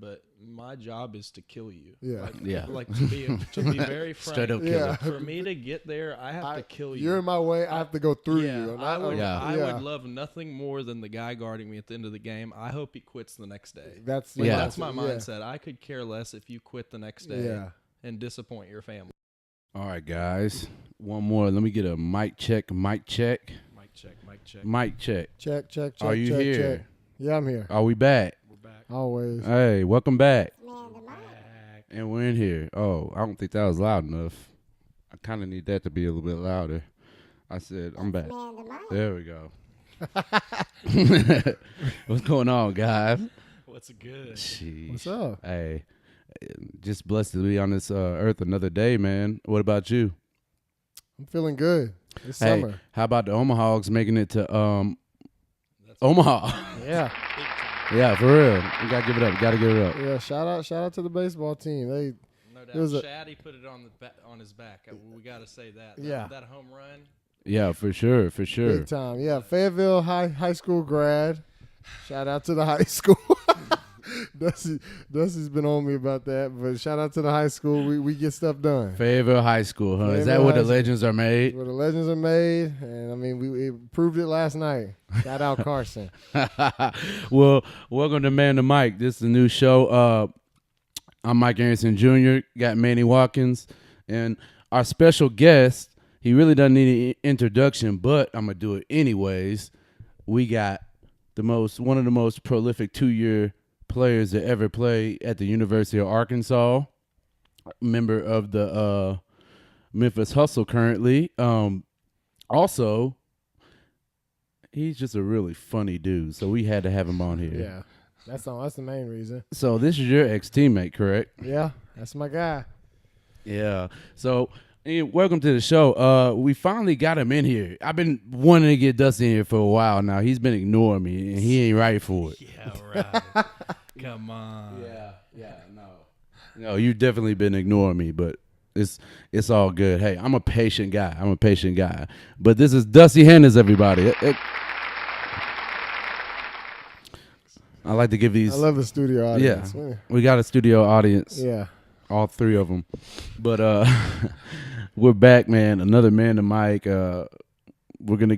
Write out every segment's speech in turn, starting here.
but my job is to kill you. Yeah. Like to be very frank. Straight up killer. For me to get there, I have to kill you. You're in my way. I have to go through you. I would love nothing more than the guy guarding me at the end of the game. I hope he quits the next day. That's my mindset. I could care less if you quit the next day and disappoint your family. All right, guys. One more. Let me get a mic check. Mic check. Check. Are you here? Check. Yeah, I'm here. Are we back? We're back. Always. Hey, welcome back. We're back. And we're in here. Oh, I don't think that was loud enough. I kind of need that to be a little bit louder. I said, I'm back. There we go. What's going on, guys? What's good? Jeez. What's up? Hey, just blessed to be on this earth another day, man. What about you? I'm feeling good. It's Hey, summer. how about the Omaha's making it to Omaha? Yeah. Yeah, for real. We gotta give it up. Yeah. Shout out to the baseball team. No doubt. Shaddy put it on his back. We got to say that. That home run. Yeah, for sure. Big time. Yeah. Fayetteville high school grad. Shout out to the high school. Dusty's been on me about that, but shout out to the high school. We get stuff done. Fayetteville High School, huh? Is that Fayetteville where the High School. legends are made? Where the legends are made, and I mean we proved it last night. Shout out Carson. Well, welcome to Man to Mike. This is a new show. I'm Mike Anderson Jr. Got Manny Watkins, and our special guest. He really doesn't need an introduction, but I'm gonna do it anyways. We got one of the most prolific 2-year players to ever play at the University of Arkansas. Member of the Memphis Hustle currently. Also, he's just a really funny dude, so we had to have him on here. Yeah, that's the main reason. So this is your ex-teammate, correct? Yeah, that's my guy. Yeah. So welcome to the show. We finally got him in here. I've been wanting to get Dusty in here for a while now. He's been ignoring me, and he ain't right for it. Yeah, right. Come on. Yeah, no, you've definitely been ignoring me, but it's all good. Hey, I'm a patient guy. But this is Dusty Hennis, everybody. I like to give these. I love the studio audience. Yeah, we got a studio audience. Yeah, all 3 of them. But we're back, man. Another Man to Mike. We're gonna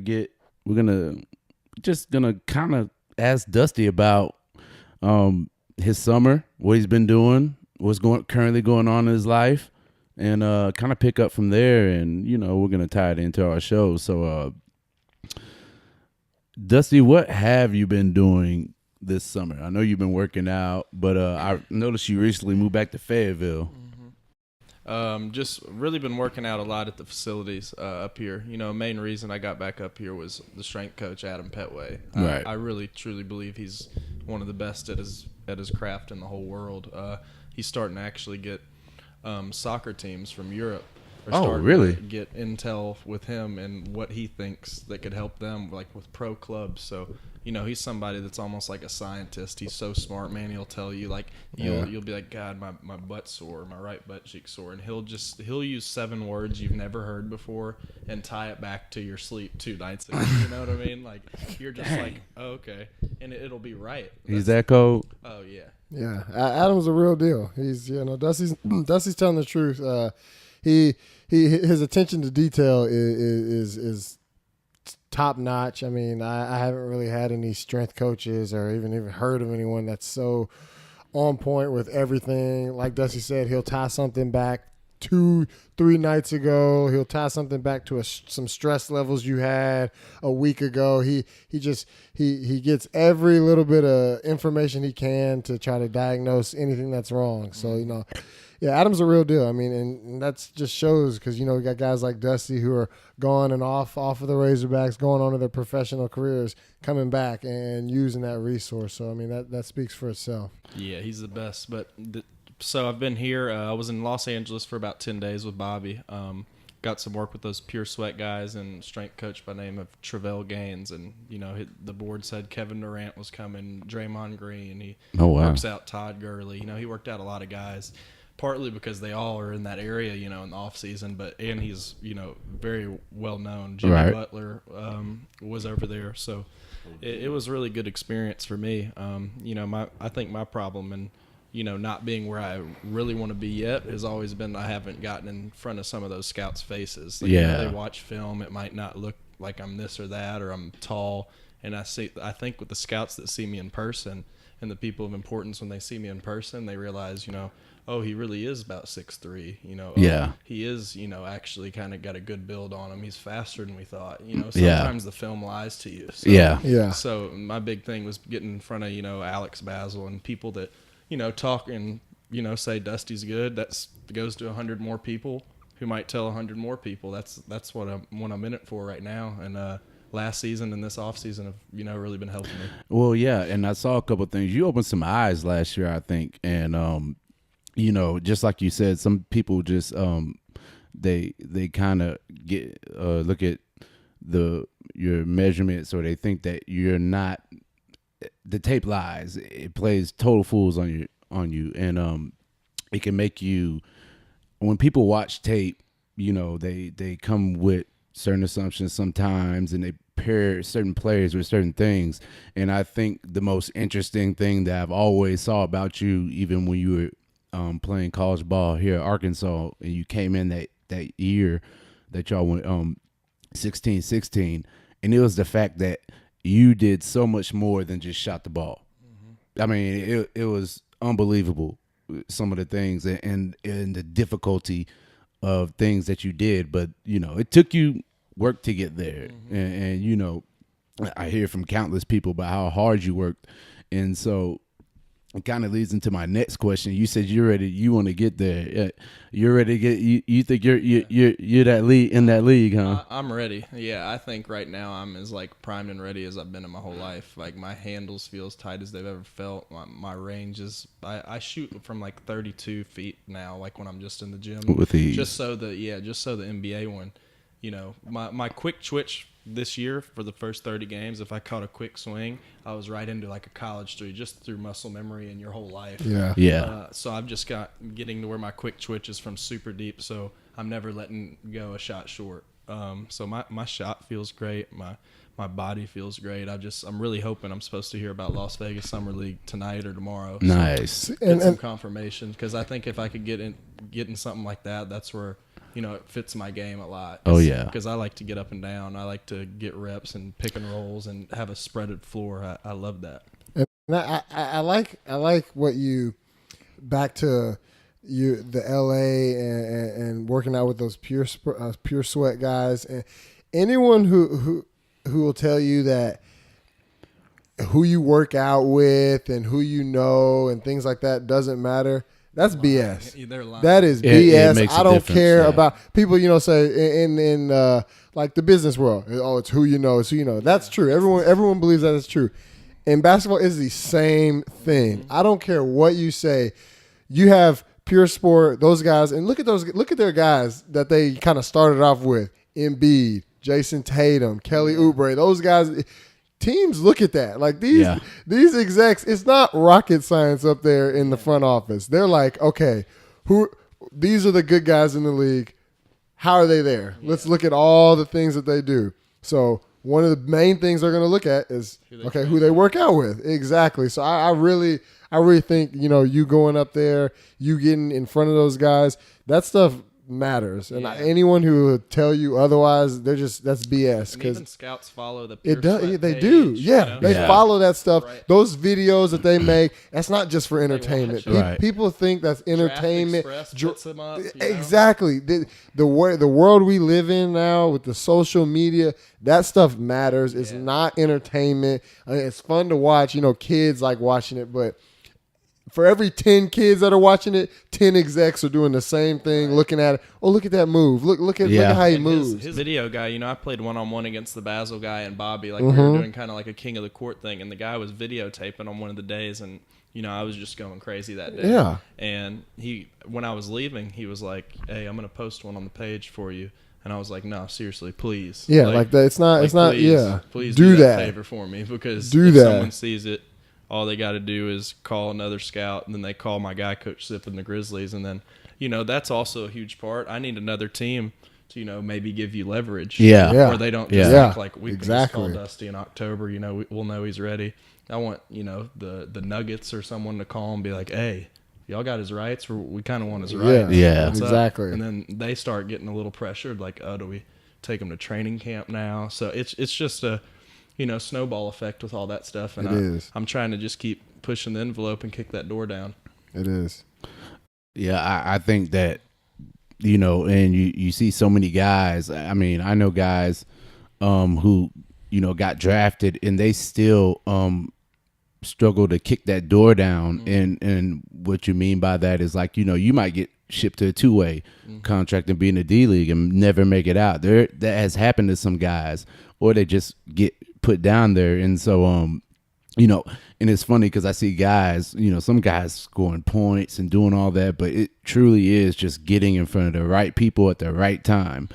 kind of ask Dusty about his summer, what he's been doing, what's currently going on in his life, and kind of pick up from there. And we're gonna tie it into our show. So, Dusty, what have you been doing this summer? I know you've been working out, but I noticed you recently moved back to Fayetteville. Just really been working out a lot at the facilities up here. Main reason I got back up here was the strength coach, Adam Petway. Right. I really, truly believe he's one of the best at his craft in the whole world. He's starting to actually get soccer teams from Europe. Really? To get intel with him and what he thinks that could help them, like with pro clubs. So, he's somebody that's almost like a scientist. He's so smart, man. He'll tell you, like, you'll be like, God, my butt's sore, my right butt cheek's sore. And he'll use 7 words you've never heard before and tie it back to your sleep 2 nights ago. You know what I mean? Like, you're just like, oh, okay. And it'll be right. He's that cold? Oh, yeah. Yeah. Adam's a real deal. He's, Dusty's telling the truth. His attention to detail is top notch. I mean, I haven't really had any strength coaches or even heard of anyone that's so on point with everything. Like Dusty said, he'll tie something back 2-3 nights ago. He'll tie something back to some stress levels you had a week ago. He gets every little bit of information he can to try to diagnose anything that's wrong. So, yeah, Adam's a real deal. I mean, and that just shows because, we got guys like Dusty who are gone and off of the Razorbacks, going on to their professional careers, coming back and using that resource. So, I mean, that speaks for itself. Yeah, he's the best. But so I've been here. I was in Los Angeles for about 10 days with Bobby. Got some work with those Pure Sweat guys and strength coach by name of Travell Gaines. And, the board said Kevin Durant was coming, Draymond Green. He works out Todd Gurley. He worked out a lot of guys. Partly because they all are in that area, in the off season, and he's, very well known. Jimmy Butler was over there, so it was a really good experience for me. I think my problem, and not being where I really want to be yet has always been I haven't gotten in front of some of those scouts' faces. Like, they watch film. It might not look like I'm this or that or I'm tall. And I think with the scouts that see me in person and the people of importance, when they see me in person, they realize, oh, he really is about 6'3", Yeah. He is, actually kind of got a good build on him. He's faster than we thought. Sometimes the film lies to you. So, Yeah. So my big thing was getting in front of, Alex Basil and people that, talk and, say Dusty's good. That goes to 100 more people who might tell 100 more people. That's what I'm in it for right now. And last season and this off season have, really been helping me. Well, yeah, and I saw a couple of things. You opened some eyes last year, I think, and just like you said, some people just they kind of get look at your measurements, or they think that you're not. The tape lies. It plays total fools on you, and it can make you. When people watch tape, they come with certain assumptions sometimes, and they pair certain players with certain things. And I think the most interesting thing that I've always saw about you, even when you were playing college ball here at Arkansas, and you came in that year that y'all went 16-16, and it was the fact that you did so much more than just shot the ball. Mm-hmm. I mean, it was unbelievable, some of the things and the difficulty of things that you did, but it took you work to get there. Mm-hmm. And I hear from countless people about how hard you worked, and so it kind of leads into my next question. You said you're ready. You want to get there. You're ready to get. You think you're that league in that league, huh? I'm ready. Yeah, I think right now I'm as primed and ready as I've been in my whole life. Like, my handles feel as tight as they've ever felt. My range is. I shoot from 32 feet now. Like, when I'm just in the gym with ease. Just so the NBA one. My quick twitch this year for the first 30 games, if I caught a quick swing, I was right into a college three, just through muscle memory and your whole life. Yeah. So I've just getting to where my quick twitch is from super deep, so I'm never letting go a shot short. So my shot feels great. My body feels great. I'm really hoping. I'm supposed to hear about Las Vegas Summer League tonight or tomorrow. Nice. So get some confirmation, because I think if I could get in something like that, that's where it fits my game a lot. Oh, yeah. Because I like to get up and down. I like to get reps and pick and rolls and have a spreaded floor. I love that. And I like what you back to the LA and working out with those pure sweat guys, and anyone who will tell you that who you work out with and who and things like that doesn't matter. That's BS. That is BS. I don't care about people, say in like the business world. Oh, it's who you know. It's who you know. That's true. Everyone believes that is true. In basketball, it's the same thing. Mm-hmm. I don't care what you say. You have Pure Sport, those guys, and look at their guys that they kind of started off with. Embiid, Jason Tatum, Kelly Oubre, those guys. Teams look at that. Like, these execs, it's not rocket science up there in the front office. They're like, okay, these are the good guys in the league. How are they there? Yeah. Let's look at all the things that they do. So one of the main things they're going to look at is, who they work out with. Exactly. So I really think, you going up there, you getting in front of those guys, that stuff matters, and anyone who would tell you otherwise, that's BS. Because even scouts follow the Pure Sweat page, do. They follow that stuff. Right. Those videos that they make, that's not just for entertainment. People think that's entertainment. Them up, exactly. The world we live in now with the social media, that stuff matters. It's not entertainment. It's fun to watch. Kids like watching it, but for every 10 kids that are watching it, 10 execs are doing the same thing, looking at it. Oh, look at that move. Look at how he moves. His video guy, I played one-on-one against the Basil guy and Bobby. We were doing kind of like a king of the court thing, and the guy was videotaping on one of the days, and, I was just going crazy that day. Yeah. And when I was leaving, he was like, hey, I'm going to post one on the page for you. And I was like, no, seriously, please. Yeah, like that. It's not, Please do that favor for me, because if someone sees it, all they got to do is call another scout, and then they call my guy, Coach Zip, in the Grizzlies. And then, that's also a huge part. I need another team to, maybe give you leverage. Yeah. Where they don't just think like we can just call Dusty in October. We'll know he's ready. I want, the Nuggets or someone to call and be like, hey, y'all got his rights. We kind of want his rights. Yeah. What's up?" Exactly. And then they start getting a little pressured, like, "Oh, do we take him to training camp now?" So it's just a, snowball effect with all that stuff. And I'm trying to just keep pushing the envelope and kick that door down. It is. Yeah, I think that, and you see so many guys. I mean, I know guys who, got drafted and they still struggle to kick that door down. And what you mean by that is like, you might get shipped to a two-way contract and be in the D-League and never make it out. That has happened to some guys, or they just get put down there. And so, and it's funny because I see guys, some guys scoring points and doing all that, but it truly is just getting in front of the right people at the right time.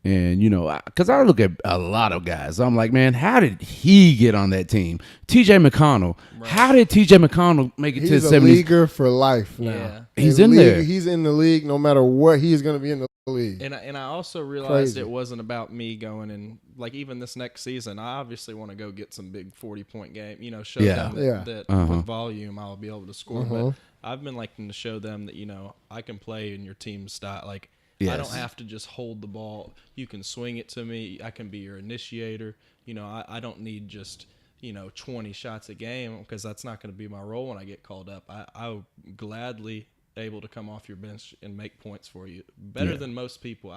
And, because I look at a lot of guys, I'm like, man, how did he get on that team? TJ McConnell. Right. How did TJ McConnell make it to the 70s? He's a leaguer for life now. Yeah. He's in there. He's in the league no matter what. He's going to be in the league. And I also realized it wasn't about me going and, like, even this next season, I obviously want to go get some big 40-point game, show them that with volume I'll be able to score. But I've been liking to show them that, I can play in your team's style. Like, yes. I don't have to just hold the ball. You can swing it to me. I can be your initiator. I don't need just, 20 shots a game, because that's not going to be my role when I get called up. I'll gladly able to come off your bench and make points for you. Better than most people.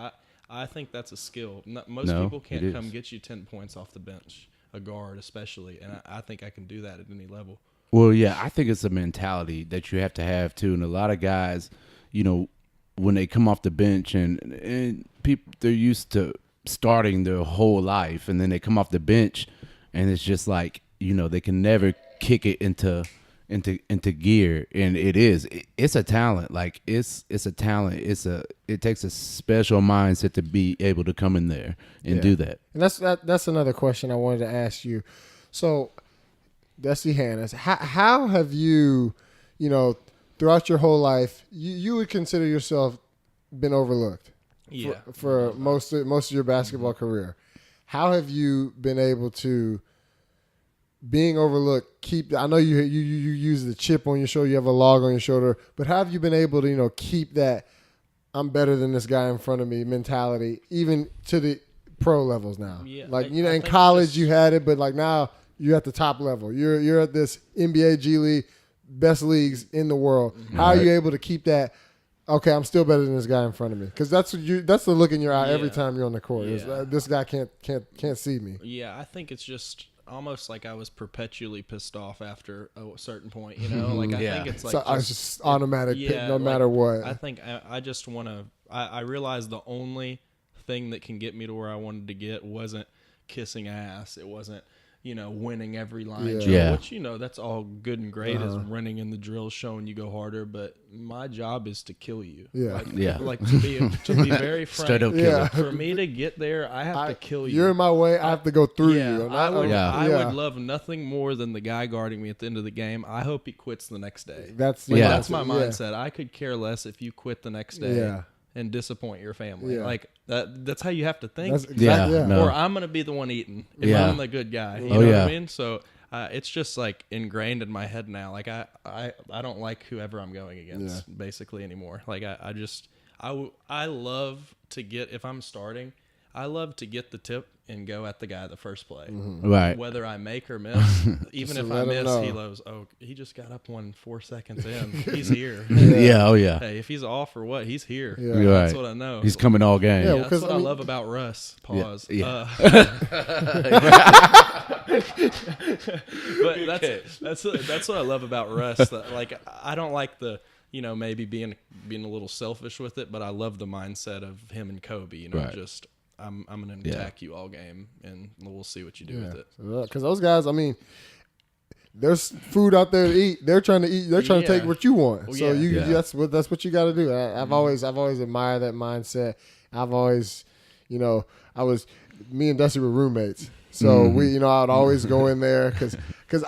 I think that's a skill. Most people can't come get you 10 points off the bench, a guard especially, and I think I can do that at any level. Well, yeah, I think it's a mentality that you have to have, too. And a lot of guys, when they come off the bench and people, they're used to starting their whole life, and then they come off the bench and it's just like, they can never kick it into gear. And it's a talent. Like it's a talent. It takes a special mindset to be able to come in there and do that. And that's another question I wanted to ask you. So, Dusty Hannes, how have you, throughout your whole life, you would consider yourself been overlooked for most of your basketball career. How have you been able to, being overlooked, I know you use the chip on your shoulder, you have a log on your shoulder, but how have you been able to, keep that I'm better than this guy in front of me mentality, even to the pro levels now? Yeah, like, in college you had it, but like now you're at the top level. You're at this NBA G-League, best leagues in the world. Mm-hmm. How are you able to keep that? Okay, I'm still better than this guy in front of me, because that's the look in your eye every time you're on the court. Yeah. This guy can't see me. Yeah, I think it's just almost like I was perpetually pissed off after a certain point. Like I think it's like so I was just automatic, no matter what. I think I just want to. I realized the only thing that can get me to where I wanted to get wasn't kissing ass. It wasn't, winning every line drill, which, that's all good and great as running in the drills, showing you go harder. But my job is to kill you. Like to be very frank. For me to get there, I have to kill you. You're in my way. I have to go through you. I would love nothing more than the guy guarding me at the end of the game. I hope he quits the next day. That's my mindset. I could care less if you quit the next day. And disappoint your family. Like that's how you have to think. Or I'm gonna be the one eating if I'm the good guy. You know what I mean? So it's just like ingrained in my head now. Like I don't like whoever I'm going against basically anymore. Like I love to get, if I'm starting, I love to get the tip and go at the guy the first play. Mm-hmm. Right. Whether I make or miss, even if I miss, he knows, he just got up 4 seconds in. He's here. Hey, if he's off or what, he's here. Yeah. That's what I know. He's coming all game. Yeah, that's what I love about Russ. Pause. Yeah. But that's what I love about Russ. That, like, I don't like the, maybe being a little selfish with it, but I love the mindset of him and Kobe. Just I'm going to attack you all game, and we'll see what you do with it. Because those guys, I mean, there's food out there to eat. They're trying to eat. They're trying to take what you want. Well, that's what you got to do. I've always admired that mindset. I've always, me and Dusty were roommates. So we, I'd always go in there because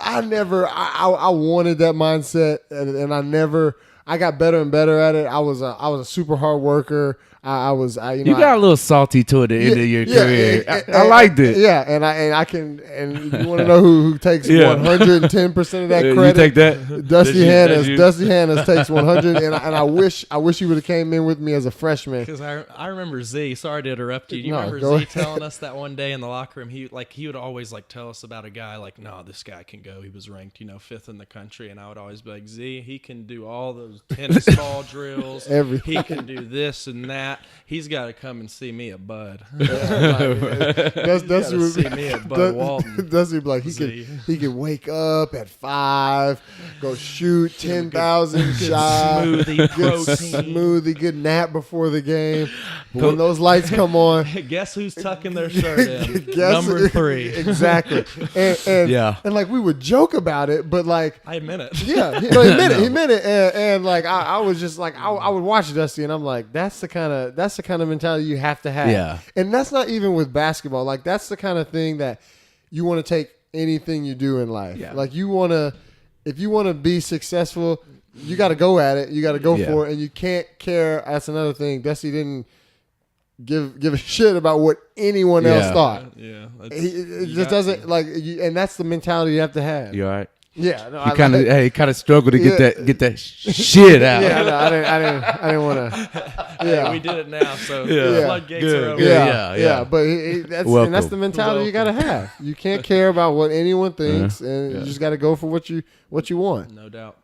I wanted that mindset, and I never I got better and better at it. I was a super hard worker. You got a little salty toward the end of your career. I liked it. Yeah, and you want to know who takes 110% of that credit? You take that. Dusty Hannahs takes 100, and I wish you would have came in with me as a freshman. Because I remember Z. Sorry to interrupt you. You remember Z telling us that one day in the locker room? He would always tell us about a guy like, no, this guy can go. He was ranked 5th in the country, and I would always be like, Z, he can do all those tennis ball drills. Everything. He can do this and that. He's got to come and see me at Bud. Dusty would see me at Bud Walton. Dusty would be like, he could wake up at 5, go shoot 10,000 shots, smoothie, good nap before the game. But when those lights come on, guess who's tucking their shirt in? Number 3. Exactly. And like we would joke about it, but like I admit it. Yeah, he meant it. And like I was just like I would watch Dusty, and I'm like, that's the kind of mentality you have to have. Yeah. And that's not even with basketball. Like that's the kind of thing that you want to take anything you do in life. Yeah. Like if you want to be successful, you got to go at it. You got to go for it, and you can't care. That's another thing. Dusty didn't give a shit about what anyone else thought. Yeah. It just doesn't and that's the mentality you have to have. You all right? Yeah, no, he kind of struggled to get that shit out. Yeah, no, I didn't want to. Yeah, we did it now, so the floodgates are open. Yeah. But that's the mentality you got to have. You can't care about what anyone thinks, and you just got to go for what you want. No doubt.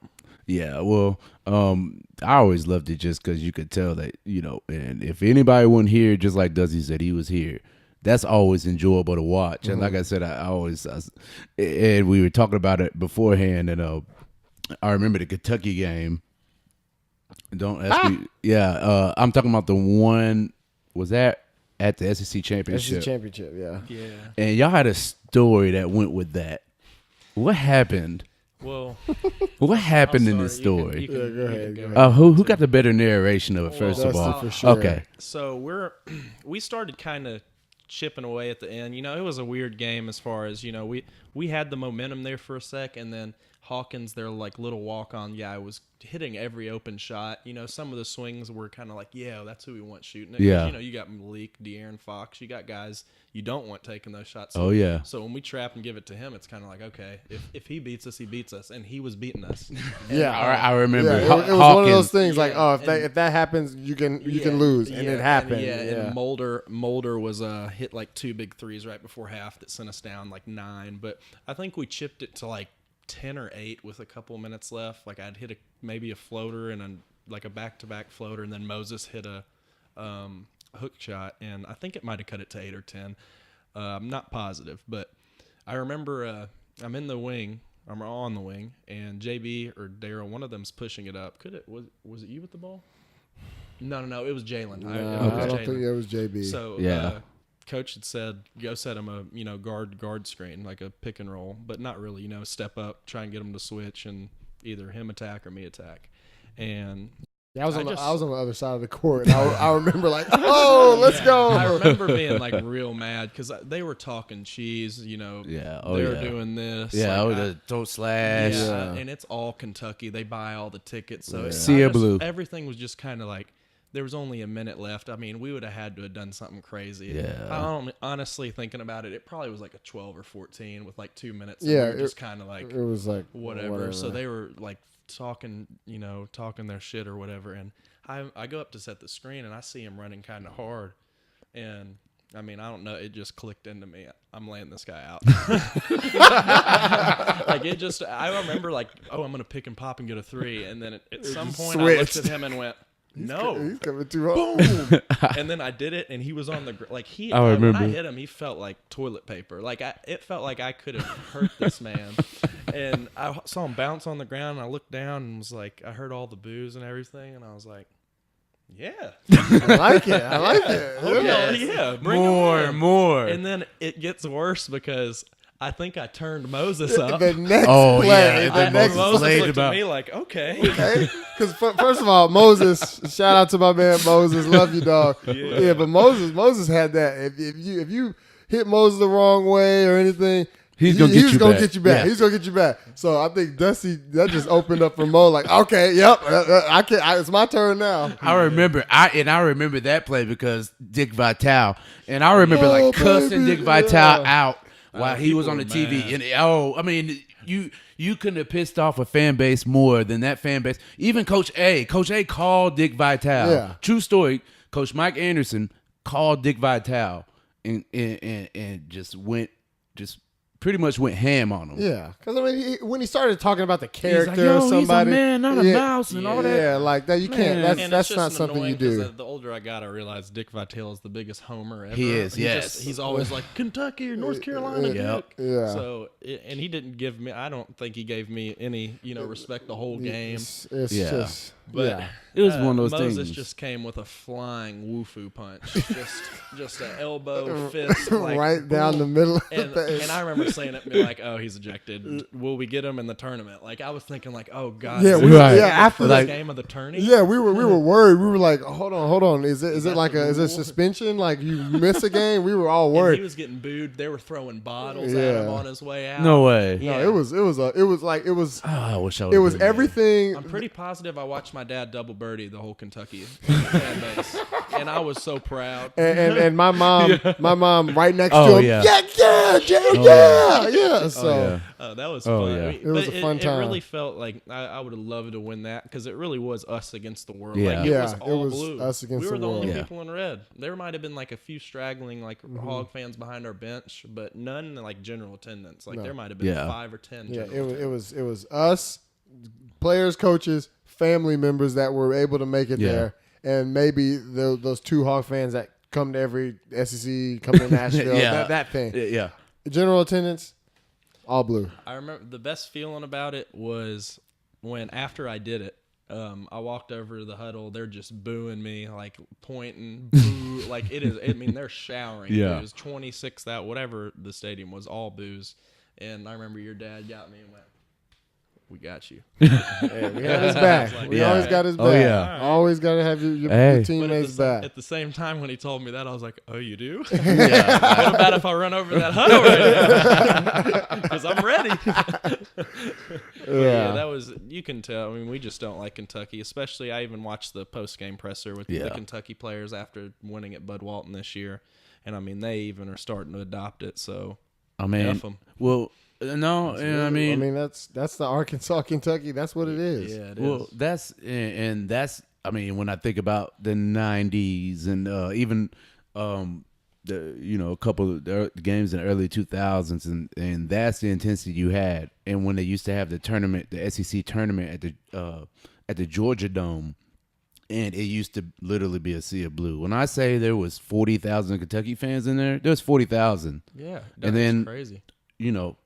Yeah, well, I always loved it just because you could tell that and if anybody wasn't here, just like Dusty said, he was here. That's always enjoyable to watch. And like I said, and we were talking about it beforehand, and I remember the Kentucky game. Don't ask me. Yeah, I'm talking about the one, was that at the SEC Championship? SEC Championship, yeah. Yeah. And y'all had a story that went with that. What happened? Well, what happened in this story? Go ahead. Who got the better narration of it, first of all? For sure. Okay. So we started kind of chipping away at the end. It was a weird game as far as, we had the momentum there for a sec, and then Hawkins, their little walk-on guy, was hitting every open shot. Some of the swings were kind of like, yeah, that's who we want shooting it. Yeah. You got Malik, De'Aaron Fox. You got guys you don't want taking those shots. Oh, yeah. So when we trap and give it to him, it's kind of like, okay, if he beats us, he beats us. And he was beating us. I remember. Yeah, it was one of those things like, if that happens, you can lose. And it happened. And Mulder was hit 2 big threes right before half that sent us down 9. But I think we chipped it to 10 or 8 with a couple minutes left. I'd hit maybe a floater and a back-to-back floater, and then Moses hit a hook shot, and I think it might have cut it to 8 or 10. I'm not positive, but I remember I'm in the wing. I'm on the wing, and JB or Daryl, one of them's pushing it up. Was it you with the ball? No, it was Jalen. I don't think it was JB. So coach had said, go set him a guard screen, like a pick and roll, but not really, step up, try and get him to switch and either him attack or me attack. And I was on the other side of the court, and I remember let's go. I remember being real mad because they were talking cheese, they were doing this. Yeah, the toe slash. Yeah, and it's all Kentucky. They buy all the tickets, so Blue. Everything was just kind of there was only a minute left. I mean, we would have had to have done something crazy. Yeah. Honestly, thinking about it, it probably was a 12 or 14 with 2 minutes. Yeah, we were just kind of it was whatever. So they were talking their shit or whatever. And I go up to set the screen, and I see him running kind of hard. And I mean, I don't know. It just clicked into me. I'm laying this guy out. I remember I'm going to pick and pop and get a 3. And then at some point I looked at him and went, no, he's coming too hard. Boom! And then I did it, and he was on the I remember. When I hit him, he felt like toilet paper. It felt like I could have hurt this man. And I saw him bounce on the ground, and I looked down and was I heard all the boos and everything, and I was like, yeah, I like it. Okay, yeah, bring more. And then it gets worse because I think I turned Moses up. The next play. Moses looked at me okay. Because first of all, Moses, shout out to my man Moses, love you, dog. Yeah, but Moses had that. If you hit Moses the wrong way or anything, He's gonna get you back. Yeah. He's gonna get you back. So I think Dusty that just opened up for Mo. Like, okay, yep, I can. It's my turn now. I remember that play because Dick Vitale, and I remember cussing Dick Vitale out while he was on the TV. Mad. And I mean, you couldn't have pissed off a fan base more than that fan base. Even Coach A called Dick Vitale. Yeah. True story. Coach Mike Anderson called Dick Vitale and just pretty much went ham on him. Yeah, because I mean, when he started talking about the character He's like, of somebody, he's a man, not a mouse, and all that. Yeah, like that. You can't. And That's it's not just something you annoying do. 'cause the older I got, I realized Dick Vitale is the biggest homer ever. He is, yes. He's always like Kentucky or North Carolina. Yep. Dick. Yeah. So, and he didn't give me. I don't think he gave me any, respect the whole game. It's Yeah. just. But Yeah. It was one of those Moses things. just came with a flying woofu punch, just an elbow fist, like, right down the middle of And, the face. and I remember saying it, being like, "Oh, he's ejected. Will we get him in the tournament?" Like I was thinking, like, "Oh God, Yeah, is we this were- the yeah, after first like- game of the tourney." Yeah, we were worried. We were like, hold on. Is it that like the is it rule? suspension? Like you miss a game? We were all And worried. he was getting booed. They were throwing bottles at Yeah. him on his way out. No way. No, Yeah. it was I wish I it was would've been there. everything. I'm pretty positive I watched my dad double birdie the whole Kentucky fan base, and I was so proud. And my mom right next Oh, to him. yeah. Yeah. So That was Oh, fun. yeah. It was But a fun time. It really felt like I would have loved to win that because it really was us against the world. Yeah. Like, Yeah, it was it all was blue. us against we were the the only world. Yeah. people in red. There might have been like a few straggling like Hog fans behind our bench, but none like general attendance. Like No. there might have been Yeah. 5 or 10. yeah, general it was us, players, coaches, family members that were able to make it Yeah. there, and maybe those 2 Hawk fans that come to every SEC, come to Nashville, Yeah. that thing. Yeah. General attendance, all blue. I remember the best feeling about it was when after I did it, I walked over to the huddle. They're just booing me, like pointing, boo, like it is. I mean, they're showering Yeah. boos. 26, that whatever the stadium was, all boos. And I remember your dad got me and went, "We got you." Yeah, we had his back. Like, We yeah. always got his back. Oh, yeah. Always got to have your Hey. But teammates back. at the same time, when he told me that, I was like, "Oh, you do? What Yeah. about if I run over that huddle right now? Because I'm ready." Yeah, that was. You can tell. I mean, we just don't like Kentucky. Especially, I even watched the post game presser with the Yeah. Kentucky players after winning at Bud Walton this year, and I mean, they even are starting to adopt it. So, I mean, F 'em. well, no, and I mean, that's the Arkansas, Kentucky. That's what it is. Yeah, it is. well, that's I mean, when I think about the '90s and even a couple of the games in the early 2000s, and that's the intensity you had. And when they used to have the tournament, the SEC tournament at the Georgia Dome, and it used to literally be a sea of blue. When I say there was 40,000 Kentucky fans in there was 40,000. yeah, and then- crazy.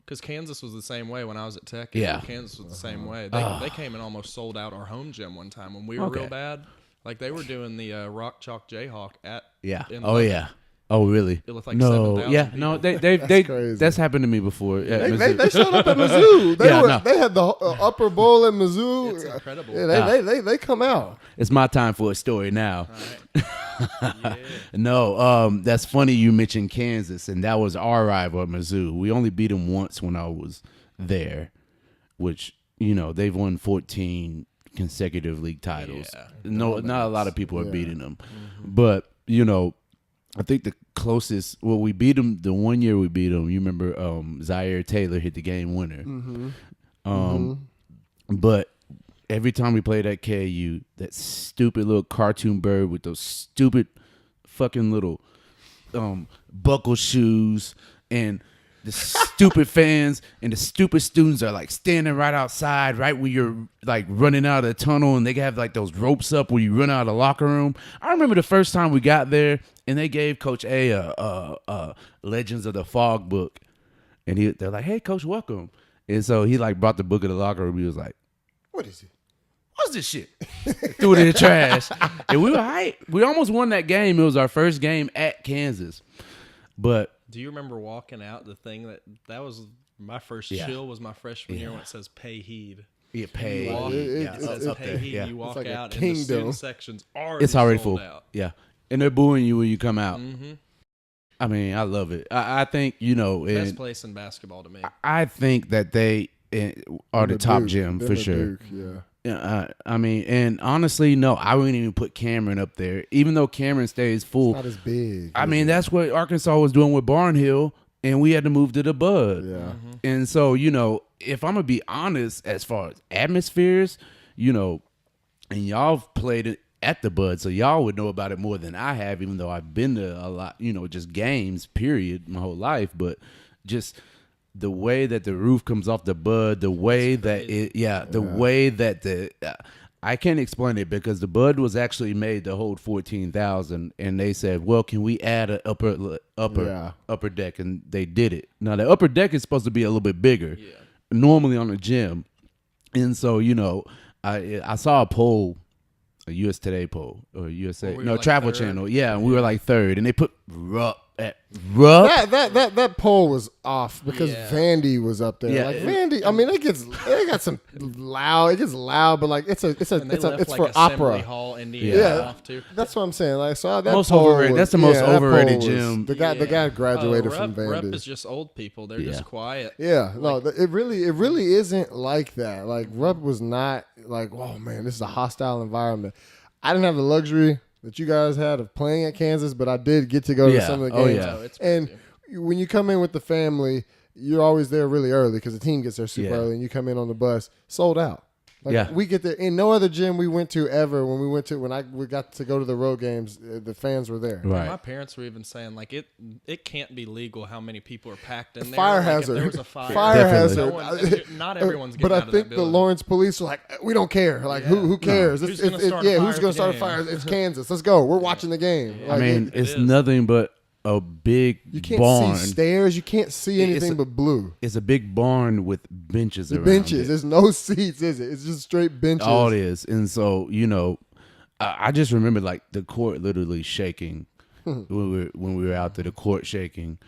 Because Kansas was the same way when I was at Tech. Yeah. Kansas was the same way. They came and almost sold out our home gym one time when we were Okay. real bad. Like they were doing the Rock Chalk Jayhawk at Yeah. in Oh Lubbock. yeah. Oh really? It looked like no. 7,000 Yeah. people. No. They crazy. that's happened to me before. Yeah, They showed up at Mizzou. They Yeah, were no. they had the upper bowl at Mizzou. It's incredible. Yeah, they come out. It's my time for a story now. All right. Yeah. No, that's funny you mentioned Kansas, and that was our rival at Mizzou. We only beat them once when I was there, which, they've won 14 consecutive league titles. Yeah. No, not a lot of people are beating them. Mm-hmm. But, I think the closest, we beat them, the one year we beat them, you remember Zaire Taylor hit the game winner. But every time we played at KU, that stupid little cartoon bird with those stupid fucking little buckle shoes and the stupid fans and the stupid students are like standing right outside, right when you're like running out of the tunnel, and they have like those ropes up where you run out of the locker room. I remember the first time we got there and they gave Coach A a Legends of the Fog book, and they're like, "Hey, Coach, welcome." And so he like brought the book in the locker room. He was like, What is it? "What's this shit?" Threw it in the trash. And we were hyped. We almost won that game. It was our first game at Kansas. But Do you remember walking out the thing that was my first Yeah. chill was my freshman year Yeah. when it says pay heed. it paid. You walk, it- it says it's- pay heed. yeah. You walk like a out and the kingdom. student section's already It's already sold full. out. Yeah. And they're booing you when you come out. Mm-hmm. I mean, I love it. I think, Best and place in basketball to me. I think that they are the top gym for sure. Duke, yeah. Yeah, I mean, and honestly, no, I wouldn't even put Cameron up there, even though Cameron stays full. It's not as big. I mean, that's what Arkansas was doing with Barnhill, and we had to move to the Bud. Yeah. And so, if I'm gonna be honest, as far as atmospheres, and y'all played it at the Bud, so y'all would know about it more than I have, even though I've been to a lot, just games, period, my whole life, but just the way that the roof comes off the Bud, the way that way that I can't explain it because the Bud was actually made to hold 14,000, and they said, well, can we add an upper deck? And they did it. Now the upper deck is supposed to be a little bit bigger, normally on a gym, and so I saw a poll. A US Today poll or USA Travel third? Channel, and we were like third, and they put Rupp at Rupp. That poll was off because Vandy was up there. Yeah, like Vandy, I mean, it got some loud. It gets loud, but like it's for opera. Hall, Indiana. Off too. That's what I'm saying. Like so, that most poll overrated. Was, that's the most overrated gym. The guy graduated from Vandy. Rep is just old people. They're just quiet. Yeah, no, it really isn't like that. Like Rupp was not like, oh man, this is a hostile environment. I didn't have the luxury that you guys had of playing at Kansas, but I did get to go to some of the games. And when you come in with the family, you're always there really early because the team gets there super early, and you come in on the bus, sold out. Like we get there in no other gym we went to ever. When we got to go to the road games, the fans were there. Right. My parents were even saying like it can't be legal how many people are packed in there. Fire like, hazard. If there was a fire. Fire hazard. Not everyone's getting But out I think of that the Lawrence police are like, we don't care. Like who cares? Who's going to start a fire? It's Kansas. Let's go. We're watching the game. I mean, it's nothing but a big you can't barn. see stairs. You can't see anything but blue. It's a big barn with benches around benches. it. There's no seats, is it? It's just straight benches. All it is. And so, I just remember like the court literally shaking when we were out there, the court shaking.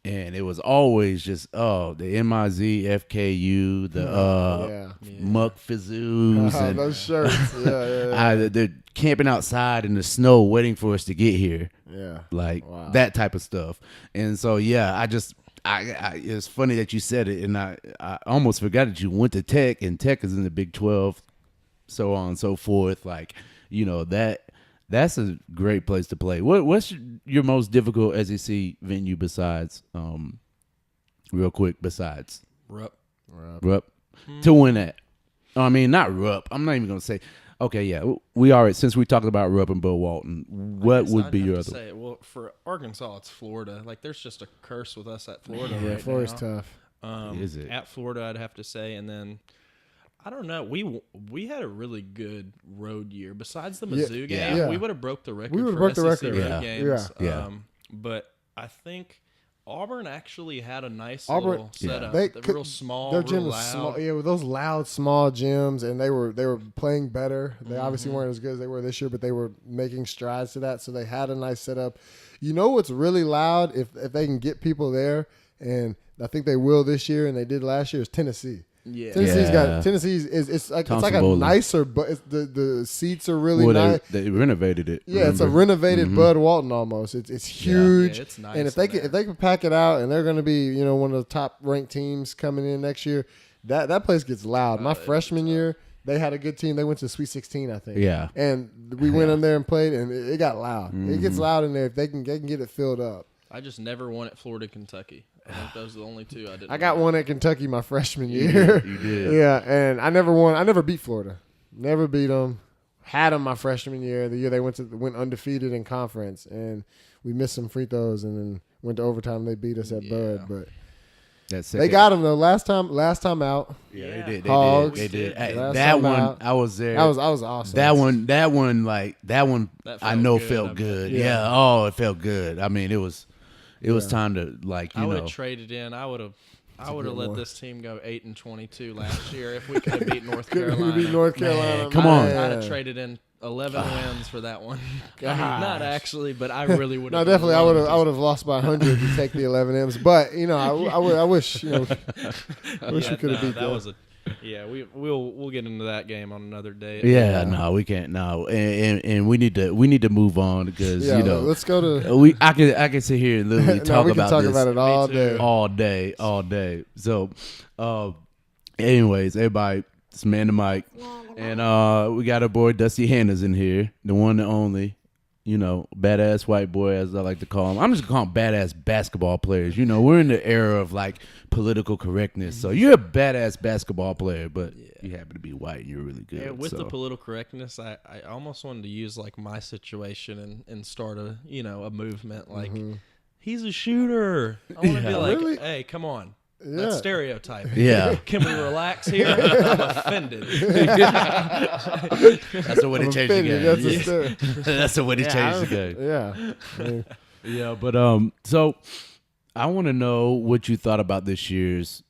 And it was always just, the MIZ, FKU, the Muck Fizzoos. And those shirts. they're camping outside in the snow waiting for us to get here. Yeah. Like that type of stuff. And so, it's funny that you said it. And I almost forgot that you went to Tech, and Tech is in the Big 12, so on and so forth. Like, that's a great place to play. What's your most difficult SEC venue besides, real quick, besides Rupp? To win at? I mean, not Rupp. I'm not even going to say. Okay, yeah, we are. Since we talked about Rupp and Bud Walton, what would be your other? Well, for Arkansas, it's Florida. Like, there's just a curse with us at Florida. Yeah, right Florida's now. tough. Is it? At Florida, I'd have to say, and then I don't know. We had a really good road year. Besides the Mizzou game, we would have broke the record. We would have broke the record. Road games. Yeah. But I think Auburn actually had a nice Auburn, little setup. Real small, their real gym was loud. small. Yeah, with those loud, small gyms, and they were playing better. They obviously weren't as good as they were this year, but they were making strides to that. So they had a nice setup. You know what's really loud if they can get people there, and I think they will this year, and they did last year, is Tennessee. Yeah, Tennessee's it's like a nicer, but the seats are really nice. They renovated it. Yeah, it's a renovated Bud Walton almost. It's huge. Yeah, it's nice. And if they can pack it out, and they're going to be one of the top ranked teams coming in next year, that place gets loud. My freshman year, they had a good team. They went to Sweet 16, I think. Yeah, and we went in there and played, and it got loud. It gets loud in there if they can get it filled up. I just never won at Florida, Kentucky. I think those are the only two I didn't. I got one at Kentucky my freshman year. You did. Yeah, and I never won. I never beat Florida. Never beat them. Had them my freshman year. The year they went undefeated in conference, and we missed some free throws, and then went to overtime. They beat us at Bud, but they got them though. Last time out. Yeah, they did. Hogs. They did. Last That time one, out. I was there. That was awesome. That one, I know good, felt good. Yeah. Oh, it felt good. I mean, it was time to I would have traded in. I would have let this team go 8-22 last year if we could have beat North Carolina. We beat North Carolina. Man, come on. I'd have traded in 11 wins for that one. Not actually, but I really would have. No, definitely. I would have lost by 100 to take the 11 M's. But I wish. I wish we could have beat that. Yeah, we'll get into that game on another day. Yeah, no, we can't. No, and we need to move on because let's go to. I can sit here and literally talk we can about talk this about it all day. So, anyways, everybody, it's Man to Mike, and we got our boy Dusty Hannah's in here, the one and only. Badass white boy, as I like to call him. I'm just gonna call him badass basketball players. We're in the era of like political correctness. So you're a badass basketball player, but you happen to be white and you're really good. Yeah, with the political correctness, I almost wanted to use like my situation and start a movement like he's a shooter. I want to be like, really? Hey, come on. That's stereotyping. Yeah. Can we relax here? I'm offended. That's the way to change the game. That's the way to change the game. Yeah. But so I want to know what you thought about this year's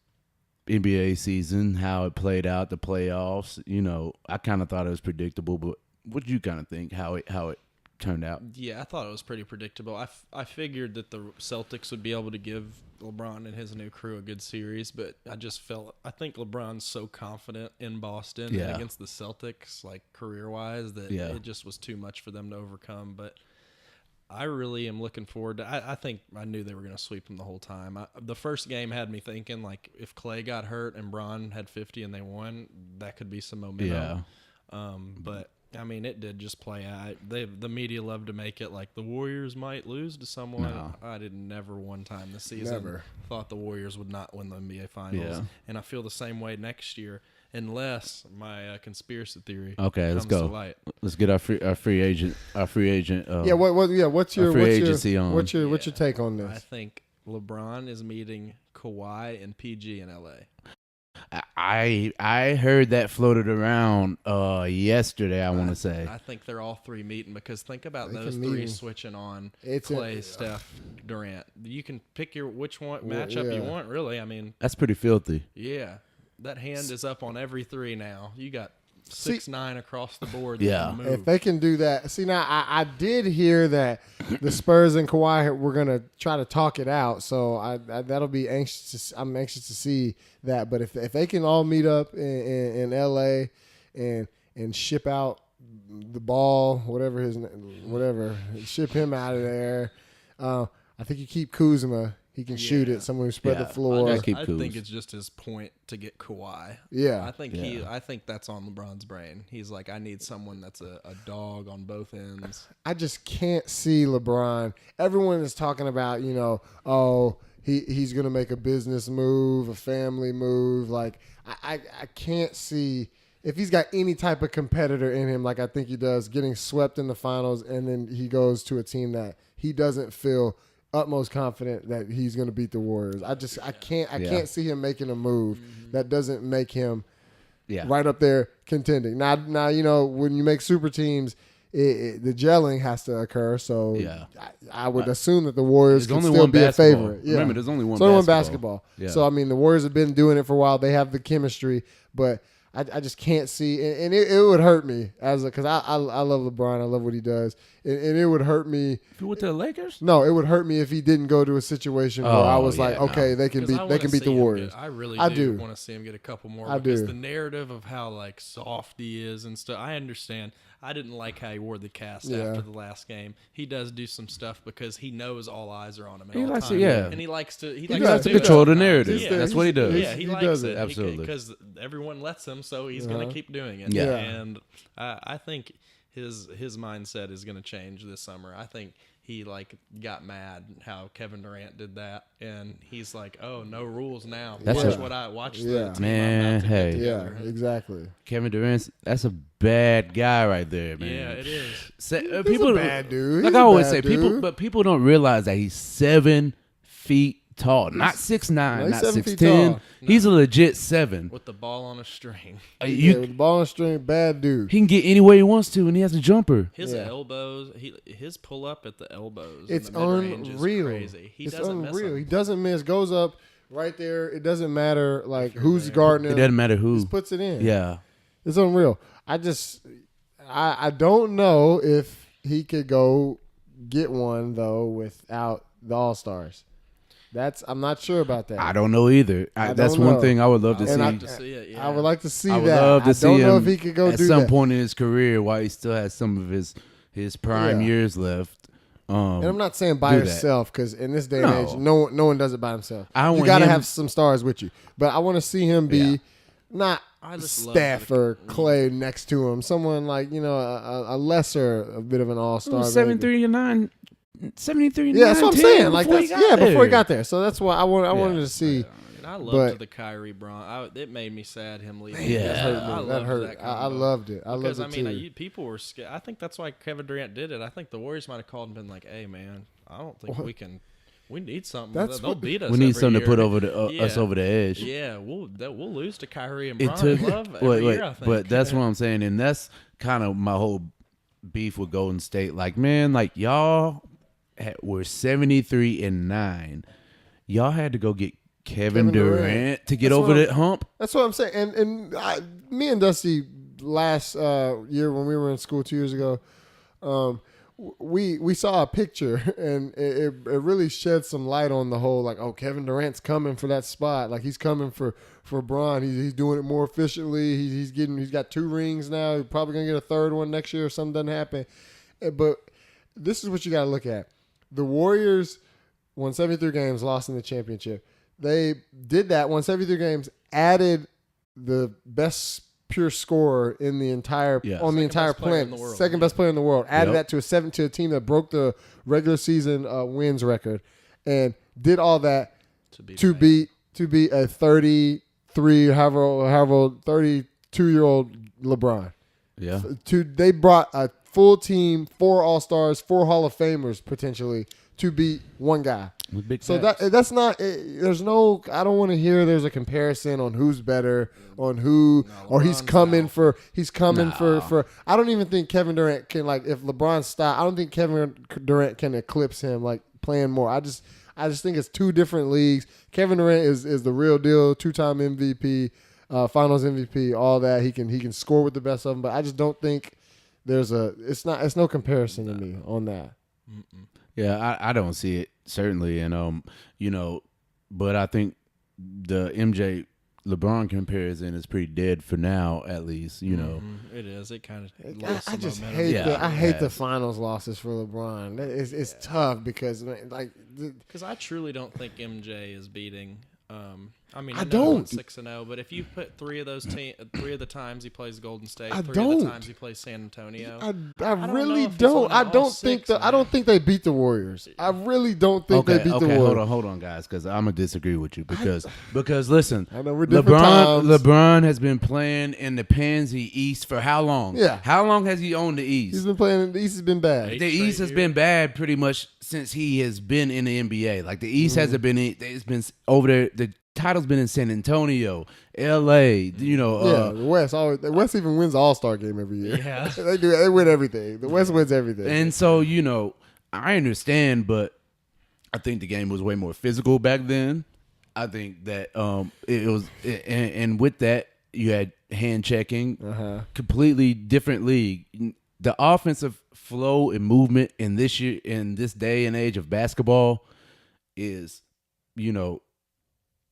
NBA season, how it played out, the playoffs. I kind of thought it was predictable, but what did you kind of think how it turned out? Yeah, I thought it was pretty predictable. I figured that the Celtics would be able to give LeBron and his new crew a good series, but I think LeBron's so confident in Boston and against the Celtics, like career-wise, that it just was too much for them to overcome. But I really am looking forward to I think I knew they were going to sweep them the whole time. The first game had me thinking, like, if Clay got hurt and Bron had 50 and they won, that could be some momentum. But I mean, it did just play out. The media loved to make it like the Warriors might lose to someone. No. I did never one time this season thought the Warriors would not win the NBA Finals. Yeah. And I feel the same way next year, unless my conspiracy theory let's comes go. to light. Let's get our free agent. What's What's your agency on? What's your take on this? I think LeBron is meeting Kawhi and PG in LA. I heard that floated around yesterday. I want to say. I think they're all three meeting because think about those three switching on Clay, Steph, Durant. You can pick which one matchup you want. Really, I mean, that's pretty filthy. Yeah, that hand is up on every three now. You got 6'9" across the board. Yeah, if they can do that. See, now I did hear that the Spurs and Kawhi were gonna try to talk it out. So that'll be anxious. I'm anxious to see that. But if they can all meet up in LA and ship out the ball, whatever, ship him out of there. I think you keep Kuzma. He can shoot it. Someone who spread the floor. I think it's just his point to get Kawhi. Yeah, I think that's on LeBron's brain. He's like, I need someone that's a dog on both ends. I just can't see LeBron. Everyone is talking about, he's gonna make a business move, a family move. Like I can't see if he's got any type of competitor in him, like I think he does, getting swept in the finals, and then he goes to a team that he doesn't feel utmost confident that he's going to beat the Warriors. I can't see him making a move that doesn't make him right up there contending. Now when you make super teams, the gelling has to occur. So I would assume that the Warriors can still be a favorite. Yeah. Remember, there's only one. It's only one basketball. Yeah. So I mean, the Warriors have been doing it for a while. They have the chemistry, but I just can't see, and it would hurt me because I love LeBron. I love what he does, and it would hurt me. If he went to the Lakers? No, it would hurt me if he didn't go to a situation where I was okay, they can beat the Warriors. I really do want to see him get a couple more. The narrative of how like soft he is and stuff. I understand. I didn't like how he wore the cast after the last game. He does do some stuff because he knows all eyes are on him. And he likes to control the narrative. Yeah. That's what he does. Yeah, he likes it. Absolutely. Because everyone lets him, so he's going to keep doing it. Yeah. And I think his mindset is going to change this summer. I think he got mad how Kevin Durant did that, and he's like, "Oh, no rules now. Watch the team man. Exactly. Kevin Durant, that's a bad guy right there, man. Yeah, it is. People, he's a bad dude. Like I always say, people don't realize that he's 7 feet tall, not 6'9", not 6'10". He's a legit 7 with the ball on a string. With the ball on a string, bad dude. He can get anywhere he wants to, and he has a jumper. His elbows, his pull up at the elbows. It's unreal. Is crazy. It's unreal. He doesn't miss. Goes up right there. It doesn't matter who's guarding him. It doesn't matter who. Just puts it in. Yeah, it's unreal. I don't know if he could go get one though without the All-Stars. I'm not sure about that. I don't know either. That's one thing I would love to see. Like to see it, yeah. I would like to see I would that. love to see don't know him if he could go at do some that. point in his career while he still has some of his prime years left. And I'm not saying by yourself, because in this day and age, no one does it by himself. You got to have some stars with you. But I want to see him be not Steph or Clay next to him. Someone like, a lesser, a bit of an all-star. 73-9. 73 Yeah, that's what I'm saying. Like before he got there. So that's why I wanted to see. I loved the Kyrie Bron. It made me sad him leaving. Yeah, that hurt. I loved it. Because people were scared. I think that's why Kevin Durant did it. I think the Warriors might have called and been like, "Hey, man, I don't think we can. We need something. They'll beat us. We need something to put over us over the edge. Yeah, we'll lose to Kyrie and Bron. But that's what I'm saying, and that's kind of my whole beef with Golden State. Like, man, like y'all were 73-9. Y'all had to go get Kevin Durant to get over that hump. That's what I'm saying. And me and Dusty last year when we were in school 2 years ago, we saw a picture, and it really shed some light on the whole, like, Kevin Durant's coming for that spot. Like, he's coming for Bron. He's doing it more efficiently. He's got 2 rings now. He's probably gonna get a 3rd one next year if something doesn't happen. But this is what you got to look at. The Warriors won 73 games, lost in the championship. They did that, won 73 games, added the best pure scorer in the entire on the entire planet, second best player in the world. Added that to a team that broke the regular season wins record, and did all that to beat a 32-year-old LeBron. Yeah, they brought a full team, 4 All-Stars, 4 Hall of Famers potentially to beat one guy. So that's not. There's no. I don't want to hear there's a comparison on who's better, on who, or he's coming for. I don't even think Kevin Durant can, like, if LeBron stopped. I don't think Kevin Durant can eclipse him, like, playing more. I just think it's 2 different leagues. Kevin Durant is the real deal, 2-time MVP, Finals MVP, all that. He can score with the best of them, but I just don't think it's no comparison to me on that. Mm-mm. Yeah, I don't see it, certainly, and but I think the MJ LeBron comparison is pretty dead for now, at least. It is. It kind of. I just hate the finals losses for LeBron. It's tough because I truly don't think MJ is beating. I don't 6-0, but if you put 3 of the times he plays Golden State, I 3 don't. of the times he plays San Antonio, I really don't. I don't think they beat the Warriors. I really don't think they beat the Warriors. Hold on, guys, because I'm gonna disagree with you because listen, I know we're different times. LeBron has been playing in the Pansy East for how long? Yeah, how long has he owned the East? He's been playing. The East has been bad. The East has been bad pretty much since he has been in the NBA. Like, the East hasn't been. It's been over there. The title's been in San Antonio, L.A. The West always. The West even wins the All-Star game every year. Yeah, they do. They win everything. The West wins everything. And so I understand, but I think the game was way more physical back then. I think that it was, and with that you had hand checking, completely different league. The offensive flow and movement in this day and age of basketball is,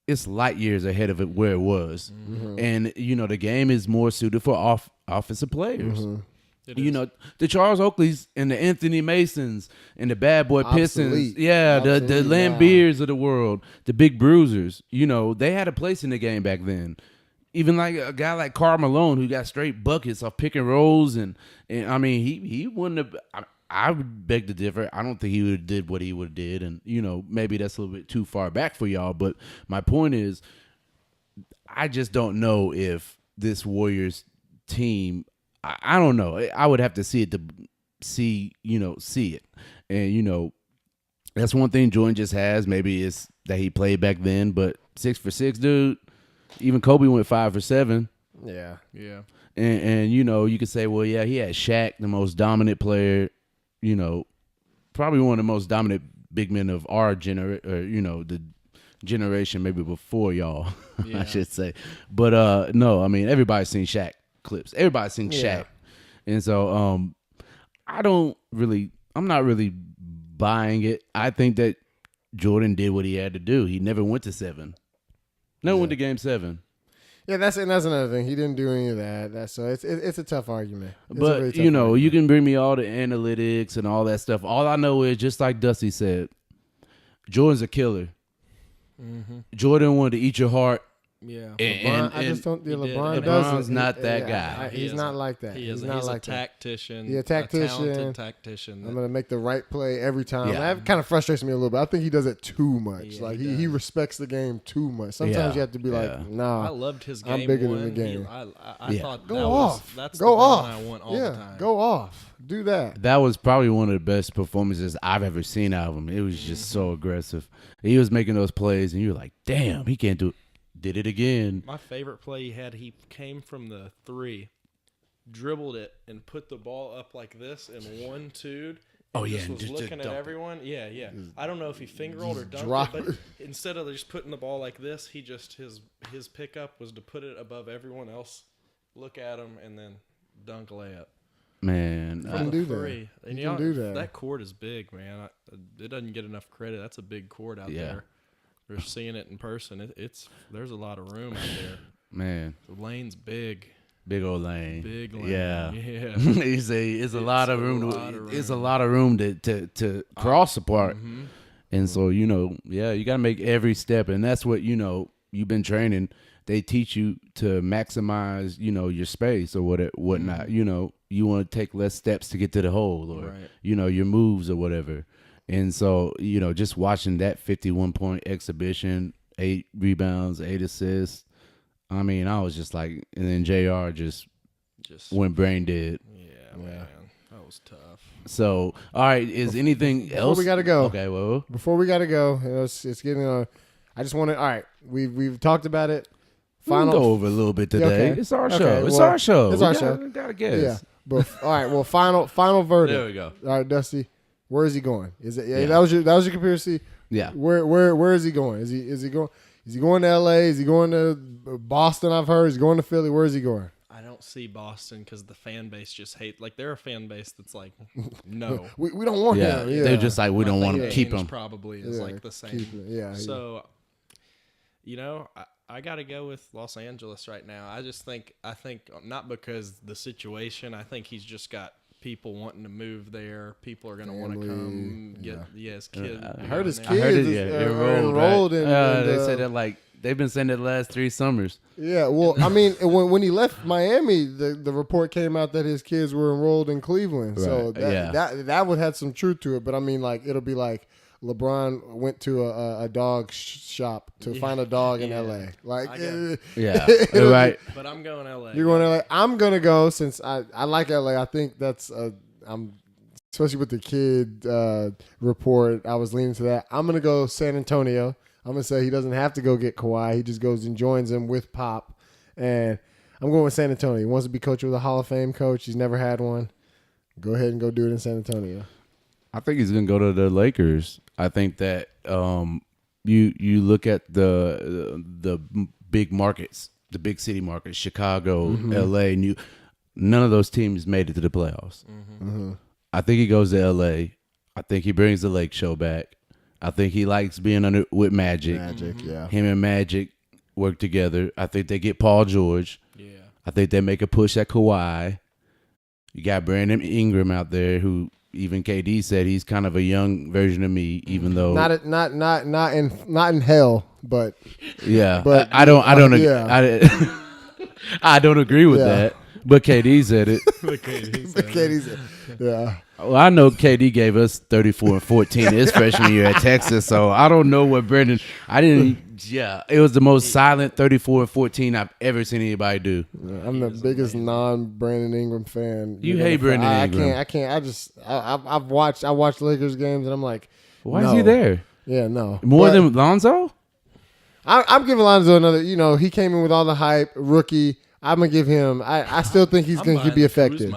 it's light years ahead of it where it was. Mm-hmm. And, the game is more suited for offensive players. Mm-hmm. The Charles Oakleys and the Anthony Masons and the Bad Boy Pistons. Yeah, the Lambeers of the world, the big bruisers. They had a place in the game back then. Even like a guy like Karl Malone, who got straight buckets off pick and rolls. And I mean, he wouldn't have... I would beg to differ. I don't think he would have did what he would have did, and maybe that's a little bit too far back for y'all. But my point is, I just don't know if this Warriors team. I don't know. I would have to see it to see it, and that's one thing Jordan just has. Maybe it's that he played back then, but 6 for 6, dude. Even Kobe went 5 for 7. Yeah. And you could say, well, yeah, he had Shaq, the most dominant player. Probably one of the most dominant big men of our the generation maybe before y'all, yeah. I should say. But no, I mean, everybody's seen Shaq clips. Everybody's seen Shaq. And so I'm not really buying it. I think that Jordan did what he had to do. He never went to 7. Never went to Game 7. Yeah, that's another thing. He didn't do any of that. So it's a tough argument. But really tough you know, argument. you can bring me all the analytics and all that stuff. All I know is, just like Dusty said, Jordan's a killer. Mm-hmm. Jordan wanted to eat your heart. Yeah. LeBron, I just don't. Yeah, LeBron LeBron's doesn't. not that guy. He's not like that. He's not like a tactician. Yeah, tactician. A talented tactician. I'm gonna make the right play every time. Yeah. That kind of frustrates me a little bit. I think he does it too much. Yeah, like he he respects the game too much. Sometimes you have to be like, nah. I loved his game. I'm bigger one. than the game. I thought go that off. That's go the off. one I want all yeah, the time. go off. Do that. That was probably one of the best performances I've ever seen out of him. It was just so aggressive. He was making those plays, and you were like, damn, he can't do it. Did it again. My favorite play he came from the 3, dribbled it, and put the ball up like this and 1-2'd. Oh, yeah, Just and was just looking at dumped it. everyone. Yeah. I don't know if he finger rolled or drop dunked it, it. but instead of just putting the ball like this, he just his pickup was to put it above everyone else, look at him, and then dunk layup. Man, From do that. 3. And You can do that. That court is big, man. It doesn't get enough credit. That's a big court out there. We're seeing it in person. There's a lot of room out there. man, The lane's big. big old lane. Big lane. Yeah. Yeah. It's a lot of room. It's a lot of room to cross apart. Mm-hmm. And so, you know, you got to make every step. And that's what, you know, you've been training. They teach you to maximize, you know, your space or whatnot. Mm-hmm. You know, you want to take less steps to get to the hole or, Right. you know, your moves or whatever. And so, you know, just watching that 51-point exhibition, 8 rebounds, 8 assists. I mean, I was just like, and then JR just went brain dead. Yeah, man. That was tough. So, all right, is anything else? we got to go. Okay, well. Before we got to go, it's getting I just want to. All right, we've talked about it. We can go over a little bit today. Okay. It's our Okay, show. It's well, our show. it's our show. Got to guess. Yeah, but all right. Well, final verdict. There we go. All right, Dusty, where is he going? Is it? Yeah. That was your conspiracy. Yeah. Where is he going? Is he going? Is he going to L.A.? Is he going to Boston? I've heard. Is he going to Philly? Where is he going? I don't see Boston because the fan base just hate. Like, they're a fan base that's like, no. We don't want him. Yeah. They're just like, we don't I want think to keep Ainge him. Probably is like the same. keep it. Yeah. So, you know, I got to go with Los Angeles right now. I think not because the situation. I think he's just got people wanting to move there. People are going to want to come get his kid. I heard his there. kids I heard it. are Enrolled. in. They said that like they've been saying it the last 3 summers. Yeah, well, I mean, when he left Miami, the report came out that his kids were enrolled in Cleveland. So Right. that would have some truth to it. But I mean, like, it'll be like LeBron went to a dog shop to find a dog in L.A. Like, Yeah, right. But I'm going LA. you're going to L.A. I'm gonna go since I like L.A. I think that's I'm especially with the kid report. I was leaning to that. I'm gonna go San Antonio. I'm going to say he doesn't have to go get Kawhi. He just goes and joins him with Pop. And I'm going with San Antonio. He wants to be coach with a Hall of Fame coach. He's never had one. Go ahead and go do it in San Antonio. I think he's going to go to the Lakers. I think that you look at the big markets, the big city markets, Chicago, L.A., none of those teams made it to the playoffs. I think he goes to L.A. I think he brings the Lake Show back. I think he likes being with Magic. Yeah. Him and Magic work together. I think they get Paul George. Yeah. I think they make a push at Kawhi. You got Brandon Ingram out there, who even KD said he's kind of a young version of me, even though not in hell, but yeah. but I don't yeah. I don't agree with Yeah. that. But KD said it. KD's yeah. Well, I know KD gave us 34 and 14 his freshman year at Texas, so I don't know what Brandon. It was the most silent 34 and 14 I've ever seen anybody do. I'm the biggest non-Brandon Ingram fan. You hate Brandon Ingram. I can't. I've watched Lakers games, and I'm like, Why no. is he there? Yeah, no. More But than Lonzo? I'm giving Lonzo another. You know, he came in with all the hype, rookie. I'm gonna give him. I still think he's going to be effective.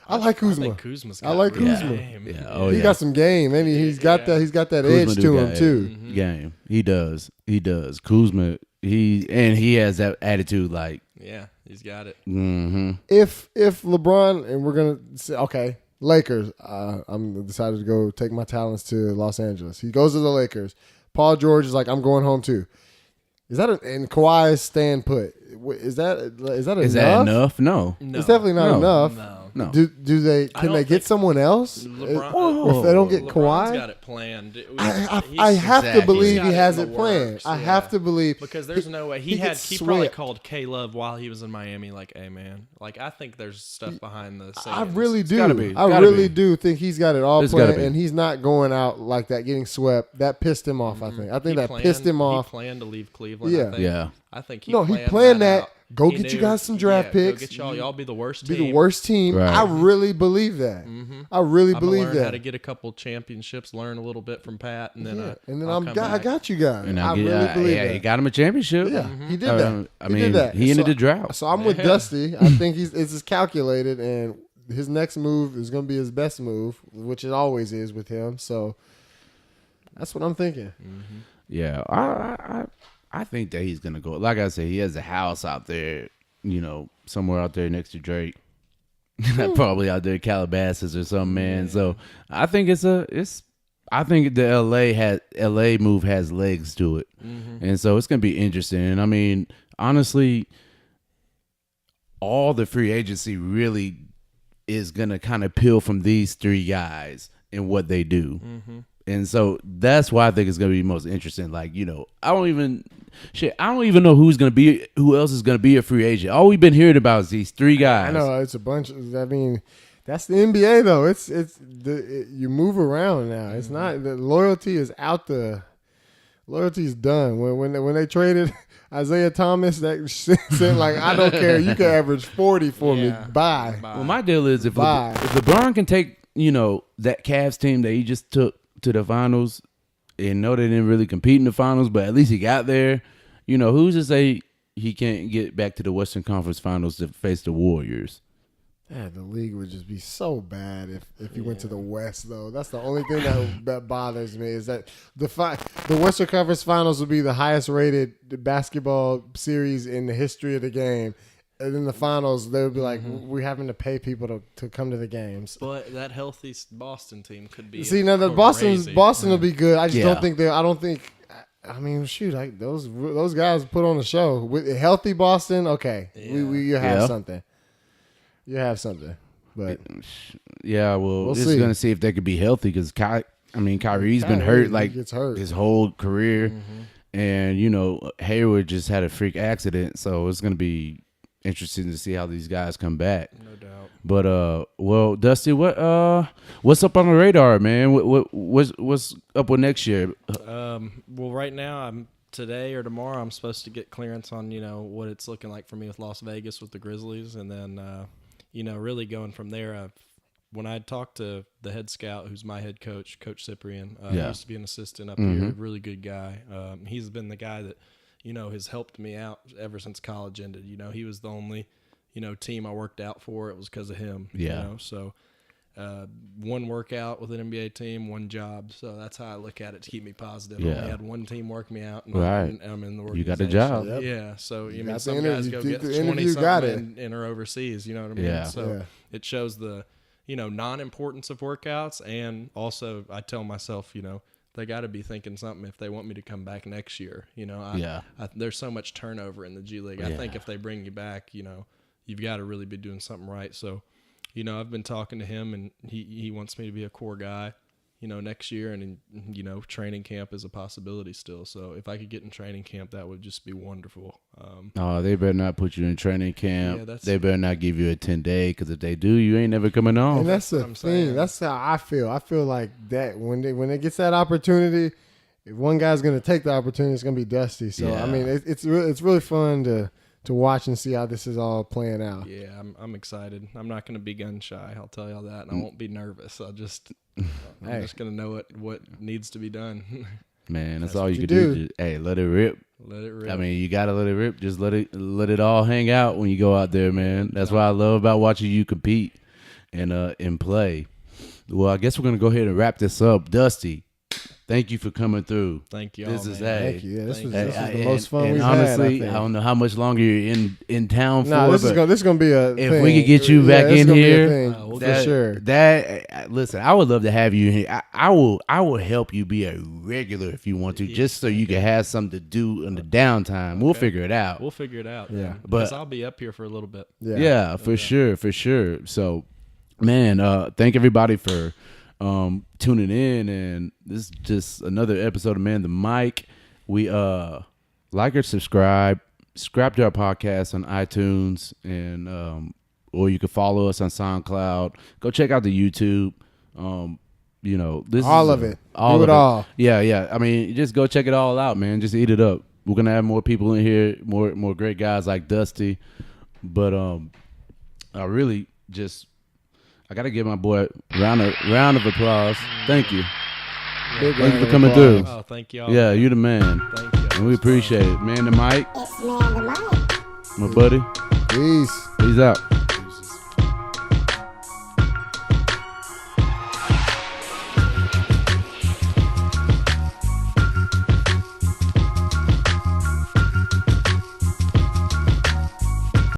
I like Kuzma. I think Kuzma's got I like real Kuzma. game. Yeah. Oh, He yeah. got some game, and he's got that. He's got that Kuzma edge do to got him it. too. Game. He does. He does. Kuzma. He has that attitude. Like, Yeah, he's got it. mm-hmm. If LeBron, and we're gonna say, okay, Lakers. I'm decided to go take my talents to Los Angeles. He goes to the Lakers. Paul George is like, I'm going home too. Is that and Kawhi is staying put? Is that enough? Is that enough? No. It's definitely not enough. No. Do they? Can they get someone else? Or if they don't get LeBron's Kawhi, got it planned. I have to believe he has it planned. I have to believe because there's no way he probably called K Love while he was in Miami. Like, hey man, like I think there's stuff behind the scenes. I really do. I really do think he's got it all planned, and he's not going out like that, getting swept. That pissed him off. I think that pissed him off. He planned to leave Cleveland. Yeah. I think he planned that. Go get you guys some draft picks. Go get y'all be the worst team. Be the worst team. Right. I really believe that. I really believe that. How to get a couple championships, learn a little bit from Pat, and then I got you guys. And I really believe that. He got him a championship. Yeah, he did that. I mean, he ended the drought. So I'm with Dusty. I think it's just calculated, and his next move is going to be his best move, which it always is with him. So that's what I'm thinking. Yeah, I think that he's gonna go. Like I said, he has a house out there, somewhere out there next to Drake, probably out there in Calabasas or something, man. Yeah. So I think I think the LA move has legs to it, and so it's gonna be interesting. And I mean, honestly, all the free agency really is gonna kind of peel from these three guys and what they do. And so that's why I think it's gonna be most interesting. Like, I don't even know who else is gonna be a free agent. All we've been hearing about is these three guys. I know it's a bunch. I mean, that's the NBA though. You move around now. It's not the loyalty is out. The loyalty's done. When they traded Isaiah Thomas, that said like, I don't care. You can average 40 for me. Bye. Well, my deal is if LeBron can take that Cavs team that he just took to the finals, and know they didn't really compete in the finals, but at least he got there. Who's to say he can't get back to the Western Conference Finals to face the Warriors? Yeah, the league would just be so bad if he went to the West, though. That's the only thing that bothers me is that the Western Conference Finals would be the highest rated basketball series in the history of the game. And in the finals, they would be like, we're having to pay people to come to the games. But that healthy Boston team could be. See, now the Boston will be good. I just don't think they're. I don't think. I mean, shoot, those guys put on a show with a healthy Boston. Okay, you have something. You have something, but we'll just gonna see if they could be healthy because Kyrie's been hurt like his whole career, and Hayward just had a freak accident, so it's gonna be interesting to see how these guys come back. No doubt. But Dusty, what's up on the radar, man? What's up with next year? Well, right now today or tomorrow I'm supposed to get clearance on what it's looking like for me with Las Vegas with the Grizzlies, and then really going from there. When I talked to the head scout, who's my head coach, Coach Cyprian, he used to be an assistant up here, really good guy. He's been the guy that has helped me out ever since college ended. He was the only, team I worked out for. It was because of him. Yeah. So one workout with an NBA team, one job. So that's how I look at it to keep me positive. Yeah. I only had one team work me out, and I'm in the organization. You got a job. Yep. Yeah. So some guys go get 20-something and are overseas. You know what I mean? Yeah. So it shows the non-importance of workouts, and also I tell myself, they got to be thinking something if they want me to come back next year. There's so much turnover in the G League. I think if they bring you back, you've got to really be doing something right. So, I've been talking to him, and he wants me to be a core guy, next year, and training camp is a possibility still. So if I could get in training camp, that would just be wonderful. They better not put you in training camp. Yeah, they better not give you a 10-day, because if they do, you ain't never coming on. And that's the thing. Saying. That's how I feel. I feel like that when they gets that opportunity, if one guy's going to take the opportunity, it's going to be Dusty. So I mean, it's really fun to watch and see how this is all playing out. Yeah, I'm excited. I'm not going to be gun shy. I'll tell y'all that, and I won't be nervous. I'm just going to know what needs to be done. Man, that's all you can do. Just, let it rip. Let it rip. I mean, you gotta let it rip. Just let it all hang out when you go out there, man. That's what I love about watching you compete and play. Well, I guess we're gonna go ahead and wrap this up. Dusty, thank you for coming through. Thank you. This all, is man. Thank you. Yeah, this was And- the most fun and we've honestly, had. I don't know how much longer you're in town for. No, this but is gonna be a. if thing. we could get you back this in gonna be a here, thing, we'll for get- sure. listen, I would love to have you here. I will help you be a regular if you want to, just so you can have something to do in the downtime. We'll figure it out. We'll figure it out. Yeah. But- because I'll be up here for a little bit. Yeah, for sure. So, man, thank everybody for tuning in, and this is just another episode of Man the Mic. We like or subscribe to our podcast on iTunes, and or you can follow us on SoundCloud. Go check out the YouTube. This All is of it. all Do of it all. Yeah. I mean, just go check it all out, man. Just eat it up. We're gonna have more people in here, more great guys like Dusty. But I really I gotta give my boy a round of applause. Thank you. Big Thank you round for of coming applause. through. Oh, thank y'all. Yeah, you the man. Thank you. And we appreciate it. Man the Mic, It's Man the Mic. my buddy. Peace. Peace out.